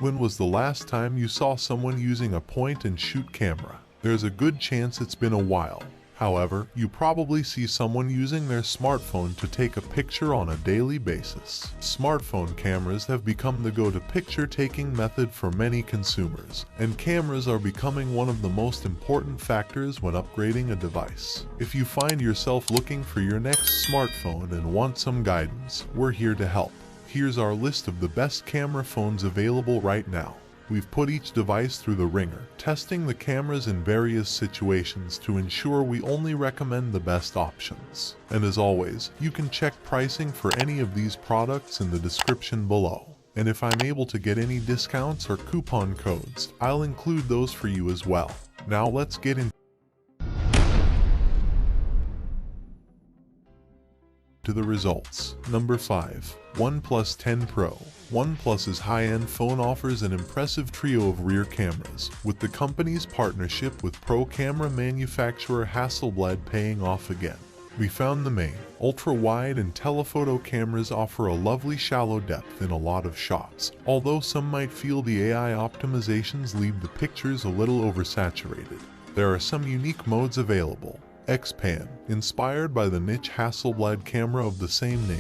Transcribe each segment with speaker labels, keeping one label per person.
Speaker 1: When was the last time you saw someone using a point-and-shoot camera? There's a good chance it's been a while. However, you probably see someone using their smartphone to take a picture on a daily basis. Smartphone cameras have become the go-to picture-taking method for many consumers, and cameras are becoming one of the most important factors when upgrading a device. If you find yourself looking for your next smartphone and want some guidance, we're here to help. Here's our list of the best camera phones available right now. We've put each device through the ringer, testing the cameras in various situations to ensure we only recommend the best options. And as always, you can check pricing for any of these products in the description below. And if I'm able to get any discounts or coupon codes, I'll include those for you as well. Now let's get into the results. Number 5. OnePlus 10 Pro. OnePlus's high-end phone offers an impressive trio of rear cameras, with the company's partnership with pro camera manufacturer Hasselblad paying off again. We found the main, ultra-wide and telephoto cameras offer a lovely shallow depth in a lot of shots, although some might feel the AI optimizations leave the pictures a little oversaturated. There are some unique modes available. X-Pan, inspired by the niche Hasselblad camera of the same name,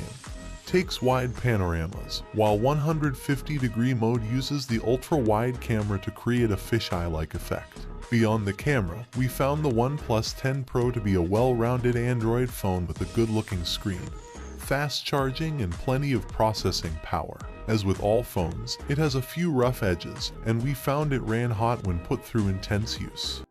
Speaker 1: takes wide panoramas, while 150-degree mode uses the ultra-wide camera to create a fisheye-like effect. Beyond the camera, we found the OnePlus 10 Pro to be a well-rounded Android phone with a good-looking screen, fast charging, and plenty of processing power. As with all phones, it has a few rough edges, and we found it ran hot when put through intense use.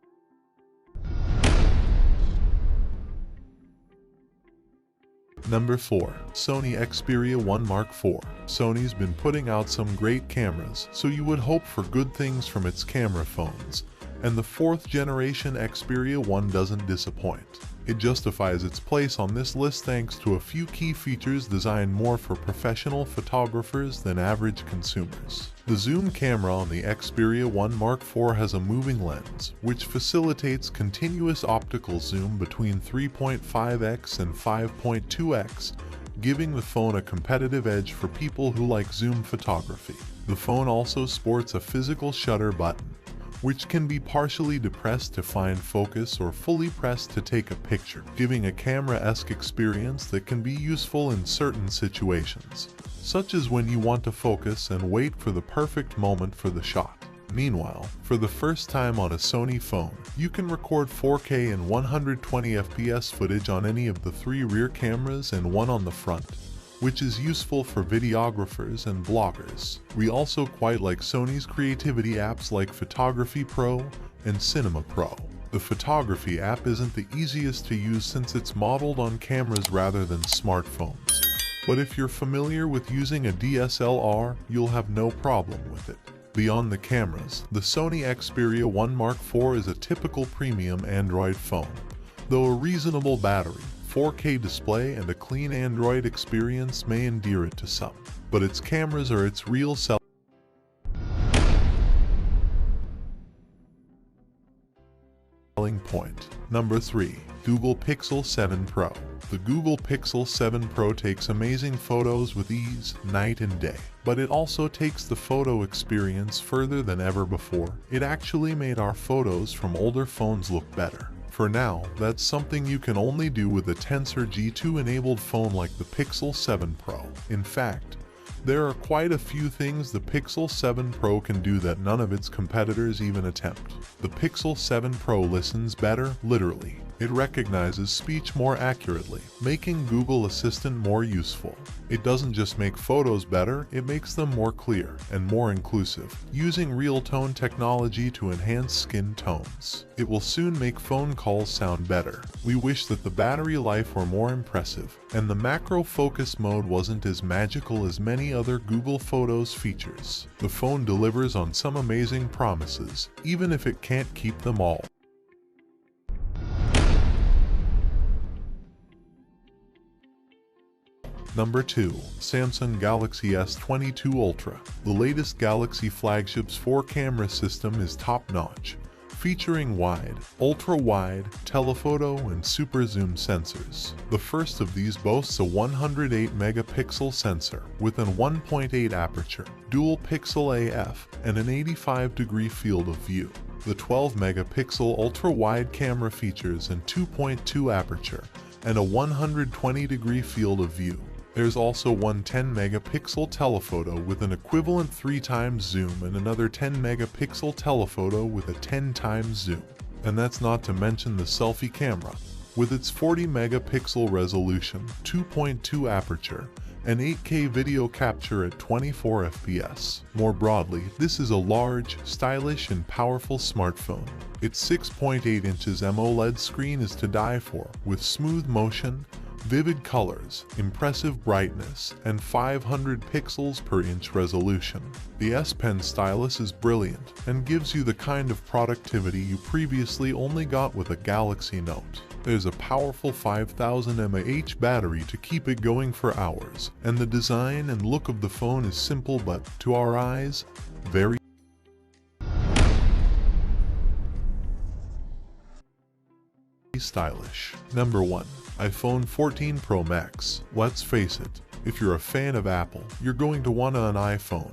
Speaker 1: Number 4. Sony Xperia 1 Mark IV. Sony's been putting out some great cameras, so you would hope for good things from its camera phones, and the 4th generation Xperia 1 doesn't disappoint. It justifies its place on this list thanks to a few key features designed more for professional photographers than average consumers. The zoom camera on the Xperia 1 Mark IV has a moving lens, which facilitates continuous optical zoom between 3.5x and 5.2x, giving the phone a competitive edge for people who like zoom photography. The phone also sports a physical shutter button, which can be partially depressed to find focus or fully pressed to take a picture, giving a camera-esque experience that can be useful in certain situations, such as when you want to focus and wait for the perfect moment for the shot. Meanwhile, for the first time on a Sony phone, you can record 4K and 120 FPS footage on any of the 3 rear cameras and one on the front, which is useful for videographers and bloggers. We also quite like Sony's creativity apps like Photography Pro and Cinema Pro. The Photography app isn't the easiest to use since it's modeled on cameras rather than smartphones, but if you're familiar with using a DSLR, you'll have no problem with it. Beyond the cameras, the Sony Xperia 1 Mark IV is a typical premium Android phone, though a reasonable battery, 4K display, and a clean Android experience may endear it to some, but its cameras are its real selling point. Number 3. Google Pixel 7 Pro. The Google Pixel 7 Pro takes amazing photos with ease, night and day, but it also takes the photo experience further than ever before. It actually made our photos from older phones look better. For now, that's something you can only do with a Tensor G2 enabled phone like the Pixel 7 Pro. In fact, there are quite a few things the Pixel 7 Pro can do that none of its competitors even attempt. The Pixel 7 Pro listens better, literally. It recognizes speech more accurately, making Google Assistant more useful. It doesn't just make photos better, it makes them more clear and more inclusive, using real tone technology to enhance skin tones. It will soon make phone calls sound better. We wish that the battery life were more impressive, and the macro focus mode wasn't as magical as many other Google Photos features. The phone delivers on some amazing promises, even if it can't keep them all. Number 2. Samsung Galaxy S22 Ultra. The latest Galaxy flagship's 4-camera system is top-notch, featuring wide, ultra-wide, telephoto, and super zoom sensors. The first of these boasts a 108 megapixel sensor with an 1.8 aperture, dual pixel AF, and an 85-degree field of view. The 12 megapixel ultra-wide camera features an 2.2 aperture and a 120-degree field of view. There's also one 10 megapixel telephoto with an equivalent 3 times zoom and another 10 megapixel telephoto with a 10 times zoom. And that's not to mention the selfie camera, with its 40 megapixel resolution, 2.2 aperture, and 8K video capture at 24 FPS. More broadly, this is a large, stylish, and powerful smartphone. Its 6.8 inches AMOLED screen is to die for, with smooth motion, vivid colors, impressive brightness, and 500 pixels per inch resolution. The S Pen stylus is brilliant and gives you the kind of productivity you previously only got with a Galaxy Note. There's a powerful 5000 mAh battery to keep it going for hours, and the design and look of the phone is simple but, to our eyes, very stylish. Number 1. iPhone 14 Pro Max. Let's face it, if you're a fan of Apple, you're going to want an iPhone.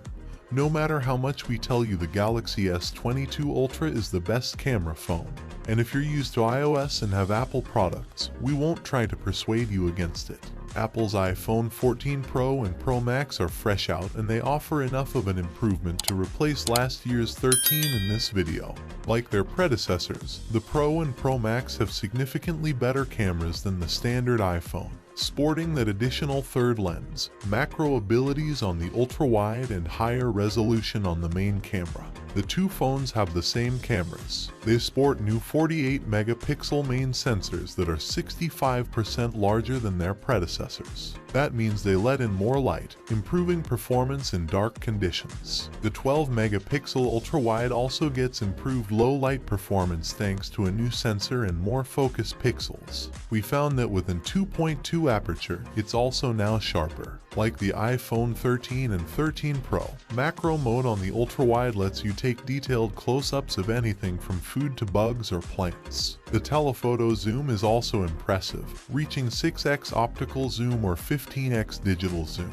Speaker 1: No matter how much we tell you the Galaxy S22 Ultra is the best camera phone. And if you're used to iOS and have Apple products, we won't try to persuade you against it. Apple's iPhone 14 Pro and Pro Max are fresh out, and they offer enough of an improvement to replace last year's 13 in this video. Like their predecessors, the Pro and Pro Max have significantly better cameras than the standard iPhone, sporting that additional third lens, macro abilities on the ultra-wide, and higher resolution on the main camera. The two phones have the same cameras. They sport new 48 megapixel main sensors that are 65% larger than their predecessors. That means they let in more light, improving performance in dark conditions. The 12 megapixel ultra-wide also gets improved low light performance thanks to a new sensor and more focus pixels. We found that with an 2.2 aperture, it's also now sharper. Like the iPhone 13 and 13 Pro, macro mode on the ultra-wide lets you take detailed close-ups of anything from food to bugs or plants. The telephoto zoom is also impressive, reaching 6x optical zoom or 15x digital zoom.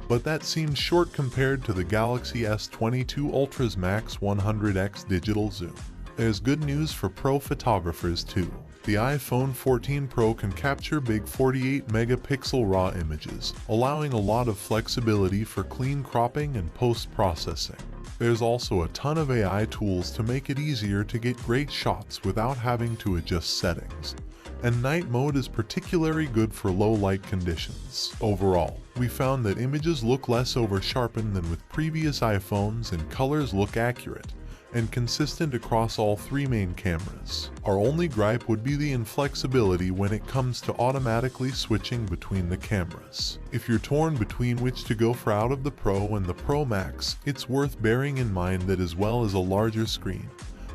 Speaker 1: But that seems short compared to the Galaxy S22 Ultra's max 100x digital zoom. There's good news for pro photographers too. The iPhone 14 Pro can capture big 48 megapixel RAW images, allowing a lot of flexibility for clean cropping and post-processing. There's also a ton of AI tools to make it easier to get great shots without having to adjust settings. And night mode is particularly good for low light conditions. Overall, we found that images look less over-sharpened than with previous iPhones, and colors look accurate and consistent across all three main cameras. Our only gripe would be the inflexibility when it comes to automatically switching between the cameras. If you're torn between which to go for out of the Pro and the Pro Max, it's worth bearing in mind that as well as a larger screen,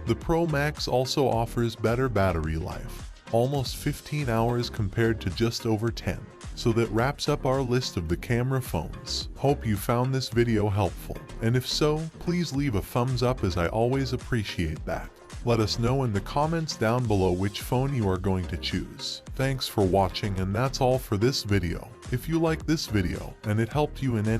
Speaker 1: the Pro Max also offers better battery life, almost 15 hours compared to just over 10. So that wraps up our list of the camera phones. Hope you found this video helpful, and if so, please leave a thumbs up as I always appreciate that. Let us know in the comments down below which phone you are going to choose. Thanks for watching, and that's all for this video. If you like this video and it helped you in any